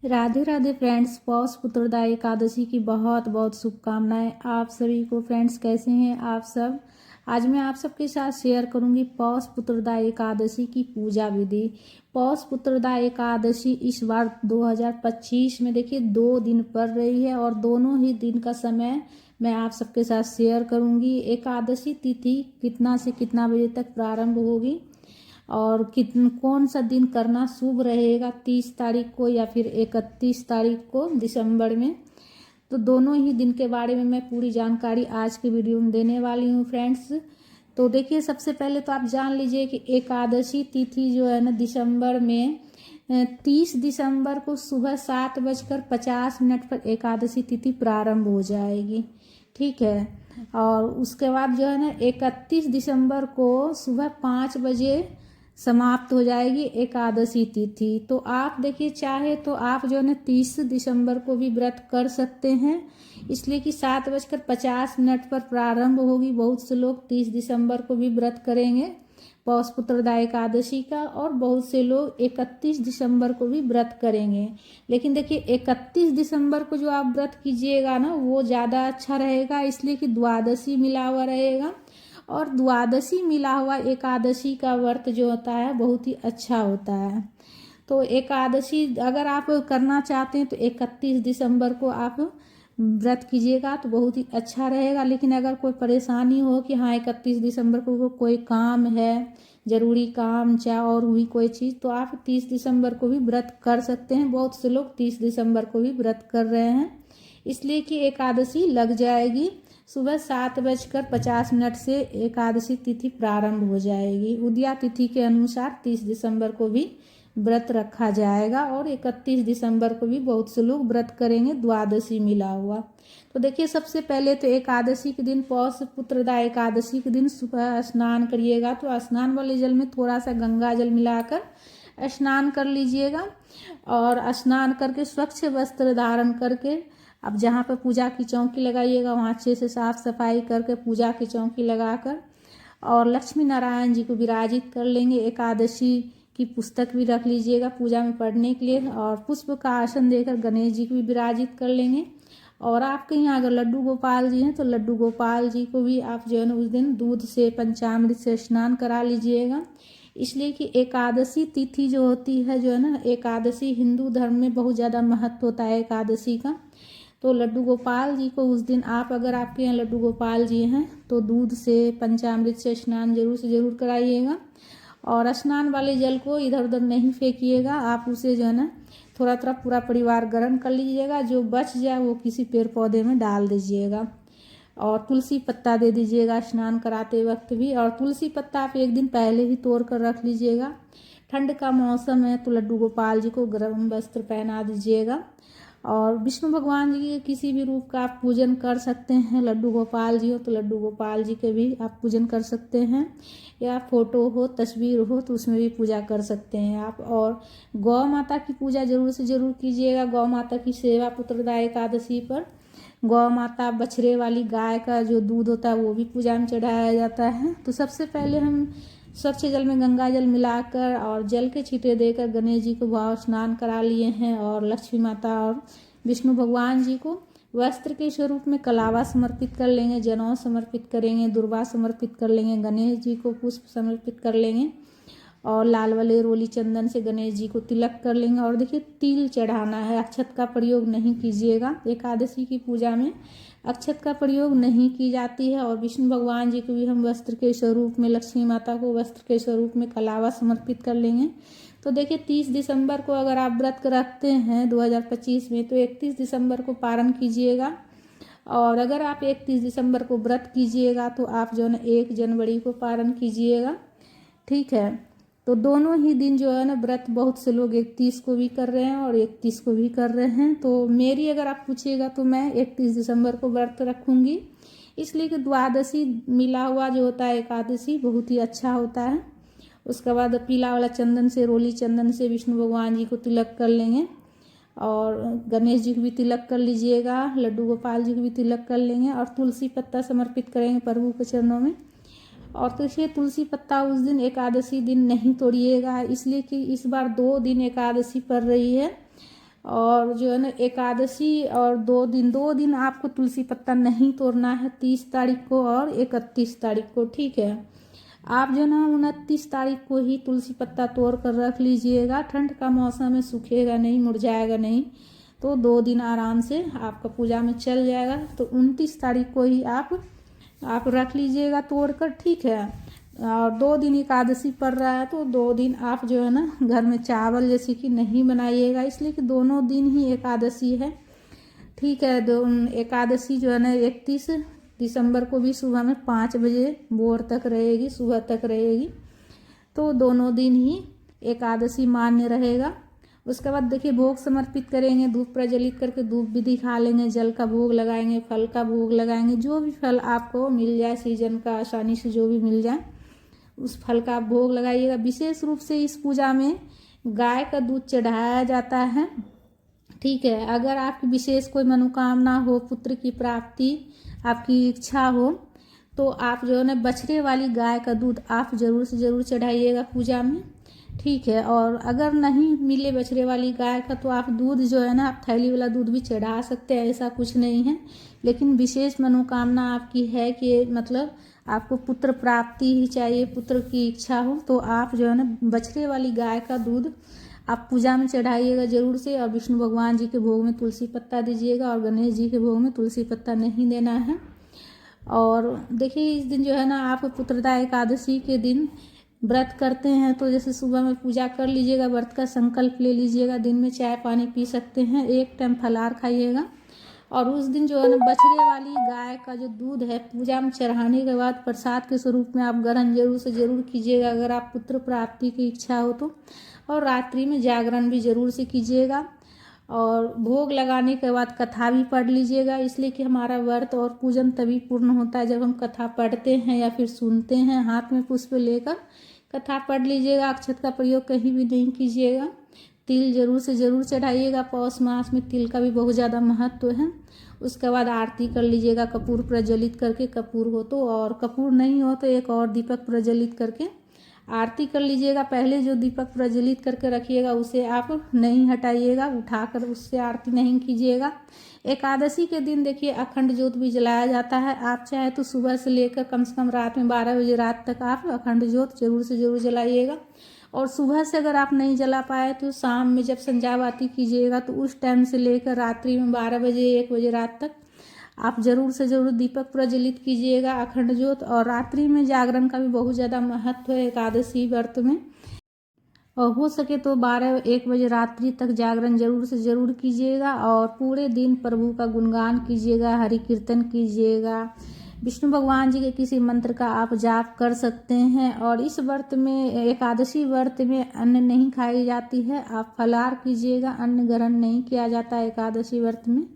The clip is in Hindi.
राधे राधे फ्रेंड्स। पौष पुत्रदा एकादशी की बहुत बहुत शुभकामनाएं आप सभी को। फ्रेंड्स, कैसे हैं आप सब। आज मैं आप सबके साथ शेयर करूंगी पौष पुत्रदा एकादशी की पूजा विधि। पौष पुत्रदा एकादशी इस बार 2025 में देखिए 2 दिन पड़ रही है और दोनों ही दिन का समय मैं आप सबके साथ शेयर करूंगी। एकादशी तिथि कितना से कितना बजे तक प्रारंभ होगी और कौन सा दिन करना शुभ रहेगा, 30 तारीख को या फिर 31 तारीख को दिसंबर में। तो दोनों ही दिन के बारे में मैं पूरी जानकारी आज की वीडियो में देने वाली हूँ फ्रेंड्स। तो देखिए, सबसे पहले तो आप जान लीजिए कि एकादशी तिथि जो है ना दिसंबर में 30 दिसंबर को सुबह 7:50 पर एकादशी तिथि प्रारंभ हो जाएगी। ठीक है। और उसके बाद जो है ना 31 दिसंबर को सुबह 5 बजे समाप्त हो जाएगी एकादशी तिथि। तो आप देखिए, चाहे तो आप जो है ना 30 दिसंबर को भी व्रत कर सकते हैं, इसलिए कि 7:50 पर प्रारंभ होगी। बहुत से लोग 30 दिसंबर को भी व्रत करेंगे पौष पुत्रदा एकादशी का, और बहुत से लोग 31 दिसंबर को भी व्रत करेंगे। लेकिन देखिए, 31 दिसंबर को जो आप व्रत कीजिएगा ना वो ज़्यादा अच्छा रहेगा, इसलिए कि द्वादशी मिला हुआ रहेगा और द्वादशी मिला हुआ एकादशी का व्रत जो होता है बहुत ही अच्छा होता है। तो एकादशी अगर आप करना चाहते हैं तो 31 दिसंबर को आप व्रत कीजिएगा तो बहुत ही अच्छा रहेगा। लेकिन अगर कोई परेशानी हो कि हाँ 31 दिसंबर को कोई काम है, ज़रूरी काम चाहे और हुई कोई चीज़, तो आप 30 दिसंबर को भी व्रत कर सकते हैं। बहुत से लोग 30 दिसंबर को भी व्रत कर रहे हैं, इसलिए कि एकादशी लग जाएगी। सुबह 7:50 से एकादशी तिथि प्रारंभ हो जाएगी। उदया तिथि के अनुसार 30 दिसंबर को भी व्रत रखा जाएगा और 31 दिसंबर को भी बहुत से लोग व्रत करेंगे द्वादशी मिला हुआ। तो देखिए, सबसे पहले तो एकादशी के दिन, पौष पुत्रदा एकादशी के दिन सुबह स्नान करिएगा। तो स्नान वाले जल में थोड़ा सा गंगा जल मिलाकर स्नान कर लीजिएगा और स्नान करके स्वच्छ वस्त्र धारण करके अब जहाँ पर पूजा की चौकी लगाइएगा वहाँ अच्छे से साफ सफाई करके पूजा की चौकी लगाकर और लक्ष्मी नारायण जी को विराजित कर लेंगे। एकादशी की पुस्तक भी रख लीजिएगा पूजा में पढ़ने के लिए, और पुष्प का आसन देकर गणेश जी को भी विराजित कर लेंगे। और आपके यहाँ अगर लड्डू गोपाल जी हैं तो लड्डू गोपाल जी को भी आप जो है ना उस दिन दूध से पंचामृत से स्नान करा लीजिएगा, इसलिए कि एकादशी तिथि जो होती है जो है ना, एकादशी हिंदू धर्म में बहुत ज़्यादा महत्व होता है एकादशी का। तो लड्डू गोपाल जी को उस दिन आप, अगर आपके यहाँ लड्डू गोपाल जी हैं तो दूध से पंचामृत से स्नान जरूर से ज़रूर कराइएगा। और स्नान वाले जल को इधर उधर नहीं फेंकिएगा, आप उसे जो है ना थोड़ा थोड़ा पूरा परिवार ग्रहण कर लीजिएगा। जो बच जाए वो किसी पेड़ पौधे में डाल दीजिएगा और तुलसी पत्ता दे दीजिएगा स्नान कराते वक्त भी। और तुलसी पत्ता आप एक दिन पहले ही तोड़ कर रख लीजिएगा। ठंड का मौसम है तो लड्डू गोपाल जी को गर्म वस्त्र पहना दीजिएगा। और विष्णु भगवान जी के किसी भी रूप का आप पूजन कर सकते हैं। लड्डू गोपाल जी हो तो लड्डू गोपाल जी के भी आप पूजन कर सकते हैं, या फोटो हो, तस्वीर हो तो उसमें भी पूजा कर सकते हैं आप। और गौ माता की पूजा जरूर से ज़रूर कीजिएगा। गौ माता की सेवा पुत्रदा एकादशी पर गौ माता, बछड़े वाली गाय का जो दूध होता है वो भी पूजा में चढ़ाया जाता है। तो सबसे पहले हम स्वच्छ जल में गंगा जल मिलाकर और जल के छींटे देकर गणेश जी को भाव स्नान करा लिए हैं, और लक्ष्मी माता और विष्णु भगवान जी को वस्त्र के स्वरूप में कलावा समर्पित कर लेंगे, जनेऊ समर्पित करेंगे, दुर्वा समर्पित कर लेंगे, गणेश जी को पुष्प समर्पित कर लेंगे और लाल वाले रोली चंदन से गणेश जी को तिलक कर लेंगे। और देखिए, तिल चढ़ाना है, अक्षत का प्रयोग नहीं कीजिएगा। एकादशी की पूजा में अक्षत का प्रयोग नहीं की जाती है। और विष्णु भगवान जी को भी हम वस्त्र के स्वरूप में, लक्ष्मी माता को वस्त्र के स्वरूप में कलावा समर्पित कर लेंगे। तो देखिए, 30 दिसंबर को अगर आप व्रत रखते हैं 2025 में तो 31 दिसंबर को पारण कीजिएगा। और अगर आप 31 दिसंबर को व्रत कीजिएगा तो आप जो है ना 1 जनवरी को पारण कीजिएगा। ठीक है। तो दोनों ही दिन जो है ना व्रत बहुत से लोग 31 को भी कर रहे हैं और 31 को भी कर रहे हैं। तो मेरी अगर आप पूछिएगा तो मैं 31 दिसंबर को व्रत रखूँगी, इसलिए कि द्वादशी मिला हुआ जो होता है एकादशी बहुत ही अच्छा होता है। उसके बाद पीला वाला चंदन से, रोली चंदन से विष्णु भगवान जी को तिलक कर लेंगे और गणेश जी को भी तिलक कर लीजिएगा, लड्डू गोपाल जी को भी तिलक कर लेंगे और तुलसी पत्ता समर्पित करेंगे प्रभु के चरणों में। और तो इसलिए तुलसी पत्ता उस दिन एकादशी दिन नहीं तोड़िएगा, इसलिए कि इस बार 2 दिन एकादशी पड़ रही है और जो है ना एकादशी और 2 दिन आपको तुलसी पत्ता नहीं तोड़ना है, 30 तारीख को और 31 तारीख को, ठीक है। आप जो ना 29 तारीख को ही तुलसी पत्ता तोड़ कर रख लीजिएगा। ठंड का मौसम है, सूखेगा नहीं, मुरझाएगा नहीं, तो 2 दिन आराम से आपका पूजा में चल जाएगा। तो 29 तारीख को ही आप रख लीजिएगा तोड़ कर, ठीक है। और 2 दिन एकादशी पड़ रहा है, तो 2 दिन आप जो है ना घर में चावल जैसे कि नहीं बनाइएगा, इसलिए कि दोनों दिन ही एकादशी है, ठीक है। एकादशी जो है ना 31 दिसंबर को भी सुबह में 5 बजे भोर तक रहेगी, सुबह तक रहेगी, तो दोनों दिन ही एकादशी मान्य रहेगा। उसके बाद देखिए भोग समर्पित करेंगे, धूप प्रज्वलित करके धूप विधि खा लेंगे, जल का भोग लगाएंगे, फल का भोग लगाएंगे, जो भी फल आपको मिल जाए सीजन का, आसानी से जो भी मिल जाए उस फल का भोग लगाइएगा। विशेष रूप से इस पूजा में गाय का दूध चढ़ाया जाता है, ठीक है। अगर आपकी विशेष कोई मनोकामना हो, पुत्र की प्राप्ति, आपकी इच्छा हो, तो आप जो है ना बछड़े वाली गाय का दूध आप जरूर से जरूर चढ़ाइएगा पूजा में, ठीक है। और अगर नहीं मिले बछड़े वाली गाय का, तो आप दूध जो है ना आप थैली वाला दूध भी चढ़ा सकते हैं, ऐसा कुछ नहीं है। लेकिन विशेष मनोकामना आपकी है कि मतलब आपको पुत्र प्राप्ति ही चाहिए, पुत्र की इच्छा हो, तो आप जो है ना बछड़े वाली गाय का दूध आप पूजा में चढ़ाइएगा जरूर से। और विष्णु भगवान जी के भोग में तुलसी पत्ता दीजिएगा, और गणेश जी के भोग में तुलसी पत्ता नहीं देना है। और देखिए इस दिन जो है ना आप पुत्रदा एकादशी के दिन व्रत करते हैं, तो जैसे सुबह में पूजा कर लीजिएगा, व्रत का संकल्प ले लीजिएगा, दिन में चाय पानी पी सकते हैं, 1 टाइम फलाहार खाइएगा। और उस दिन जो है ना बछड़े वाली गाय का जो दूध है पूजा में चढ़ाने के बाद प्रसाद के स्वरूप में आप ग्रहण जरूर से जरूर कीजिएगा, अगर आप पुत्र प्राप्ति की इच्छा हो तो। और रात्रि में जागरण भी जरूर से कीजिएगा। और भोग लगाने के बाद कथा भी पढ़ लीजिएगा, इसलिए कि हमारा व्रत और पूजन तभी पूर्ण होता है जब हम कथा पढ़ते हैं या फिर सुनते हैं। हाथ में पुष्प लेकर कथा पढ़ लीजिएगा, अक्षत का प्रयोग कहीं भी नहीं कीजिएगा। तिल जरूर से जरूर चढ़ाइएगा, पौष मास में तिल का भी बहुत ज़्यादा महत्व है। उसके बाद आरती कर लीजिएगा कपूर प्रज्वलित करके, कपूर हो तो, और कपूर नहीं हो तो एक और दीपक प्रज्वलित करके आरती कर लीजिएगा। पहले जो दीपक प्रज्वलित करके रखिएगा उसे आप नहीं हटाइएगा, उठाकर उससे आरती नहीं कीजिएगा। एकादशी के दिन देखिए अखंड ज्योत भी जलाया जाता है, आप चाहे तो सुबह से लेकर कम से कम रात में 12 बजे रात तक आप अखंड ज्योत जरूर से जरूर जलाइएगा। और सुबह से अगर आप नहीं जला पाए तो शाम में जब संध्या बाती कीजिएगा, तो उस टाइम से लेकर रात्रि में 12 बजे 1 बजे रात तक आप जरूर से जरूर दीपक प्रज्वलित कीजिएगा, अखंड ज्योत। और रात्रि में जागरण का भी बहुत ज़्यादा महत्व है एकादशी व्रत में, और हो सके तो 12-1 बजे रात्रि तक जागरण जरूर से जरूर कीजिएगा। और पूरे दिन प्रभु का गुणगान कीजिएगा, हरि कीर्तन कीजिएगा, विष्णु भगवान जी के किसी मंत्र का आप जाप कर सकते हैं। और इस व्रत में, एकादशी व्रत में अन्न नहीं खाई जाती है, आप फलाहार कीजिएगा, अन्न ग्रहण नहीं किया जाता है एकादशी व्रत में।